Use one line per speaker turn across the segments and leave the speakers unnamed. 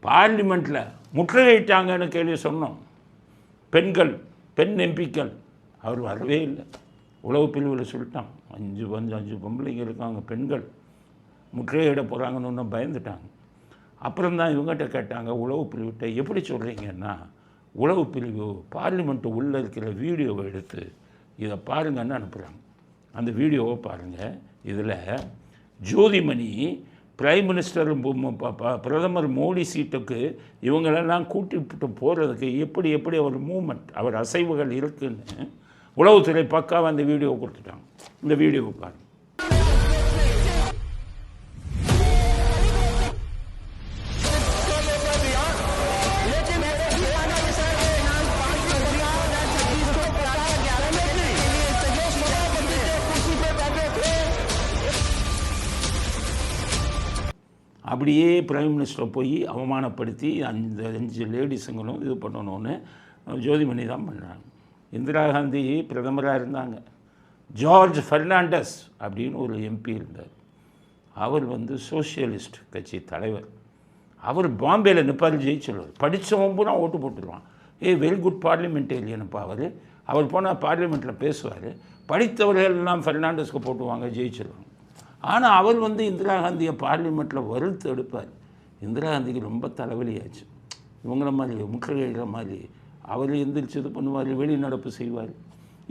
பார்லிமெண்ட்டில் முற்றுகையிட்டாங்கன்னு கேள்வி சொன்னோம். பெண் எம்பிக்கள் அவர் வரவே இல்லை. உளவு பிரிவில் சொல்லிட்டான், 5 பொம்பளைங்க இருக்காங்க பெண்கள் முற்றுகையிட போகிறாங்கன்னு ஒன்றும் பயந்துட்டாங்க. அப்புறம் தான் இவங்ககிட்ட கேட்டாங்க, உளவு பிரிவுகிட்ட எப்படி சொல்கிறீங்கன்னா, உளவு பிரிவு பார்லிமெண்ட்டு உள்ளே இருக்கிற வீடியோவை எடுத்து இதை பாருங்கன்னு அனுப்புகிறாங்க. அந்த வீடியோவை பாருங்கள். இதில் ஜோதிமணி பிரைம் மினிஸ்டர் பிரதமர் மோடி சீட்டுக்கு இவங்களெல்லாம் கூட்டிட்டு போகிறதுக்கு எப்படி அவர் மூமெண்ட், அவர் அசைவுகள் இருக்குன்னு உளவுத்துறை பக்காவாக அந்த வீடியோவை கொடுத்துட்டாங்க. இந்த வீடியோவை பாருங்கள். அப்படியே பிரைம் மினிஸ்டரை போய் அவமானப்படுத்தி அந்த 5 லேடிஸுங்களும் இது பண்ணணும்னு ஜோதிமணி தான் பண்ணுறாங்க. இந்திரா காந்தி பிரதமராக இருந்தாங்க. ஜார்ஜ் ஃபெர்னாண்டஸ் அப்படின்னு ஒரு எம்பி இருந்தார். அவர் சோஷியலிஸ்ட் கட்சி தலைவர். அவர் பாம்பேயில் நிற்பார், ஜெயிச்சுள்ளார். படித்தவன் பூரா ஓட்டு போட்டுருவான். வெரி குட் பார்லிமெண்டேரியன்ப்பா அவர் போனால் பார்லிமெண்ட்டில் பேசுவார். படித்தவர்கள் எல்லாம் ஃபெர்னாண்டஸ்க்கு போட்டுவாங்க, ஜெயிச்சிருவாங்க. ஆனால் அவர் இந்திரா காந்தியை பார்லிமெண்ட்டில் வறுத்து எடுப்பார். இந்திரா காந்திக்கு ரொம்ப தலைவலியாச்சு. இவங்கள மாதிரி முற்றுகையிடுற மாதிரி அவர் எந்திரிச்சு இது பண்ணுவார், வெளிநடப்பு செய்வார்.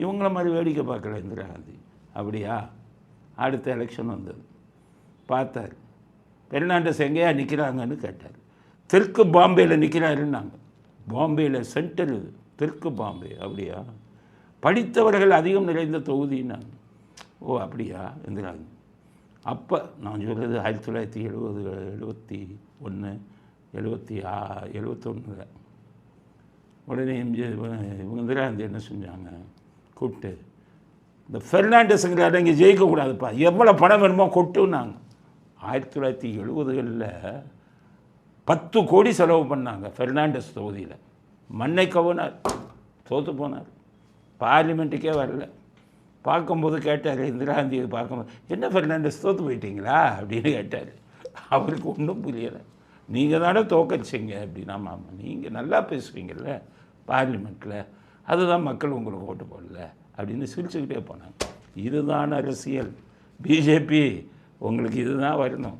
இவங்கள மாதிரி வேடிக்கை பார்க்கல இந்திரா காந்தி. அப்படியா? அடுத்த எலெக்ஷன் வந்தது. பார்த்தார், பெர்னாண்டஸ் எங்கேயா நிற்கிறாங்கன்னு கேட்டார். தெற்கு பாம்பேயில் நிற்கிறாருன்னாங்க. பாம்பேயில் சென்டர் இது, தெற்கு பாம்பே. அப்படியா? படித்தவர்கள் அதிகம் நிறைந்த தொகுதின்னாங்க. ஓ அப்படியா? இந்திரா காந்தி அப்போ நான் சொல்கிறது 1970, 71 உடனே இவங்க இந்திரா காந்தி என்ன செஞ்சாங்க, கூப்பிட்டு இந்த ஃபெர்னாண்டஸுங்கிறாரு இங்கே ஜெயிக்கக்கூடாதுப்பா, எவ்வளோ பணம் வேணுமோ கொட்டுனாங்க. 1970களில் 10 கோடி செலவு பண்ணாங்க ஃபெர்னாண்டஸ் தொகுதியில். மண்ணை கவுனார், தோற்று போனார், பார்லிமெண்ட்டுக்கே வரல. பார்க்கும்போது கேட்டார் இந்திரா காந்தியை பார்க்கும்போது, என்ன ஃபெர்னாண்டஸ் தோற்று போயிட்டீங்களா அப்படின்னு கேட்டார். அவருக்கு ஒன்றும் புரியலை. நீங்கள் தானே தோக்கடிச்சிங்க அப்படின்னா, மாமா நீங்கள் நல்லா பேசுவீங்கள்ல பார்லிமெண்ட்டில், அதுதான் மக்கள் உங்களுக்கு ஓட்டு போடல அப்படின்னு சிரிச்சுக்கிட்டே போனாங்க. இதுதான் அரசியல். பிஜேபி உங்களுக்கு இதுதான் வரணும்.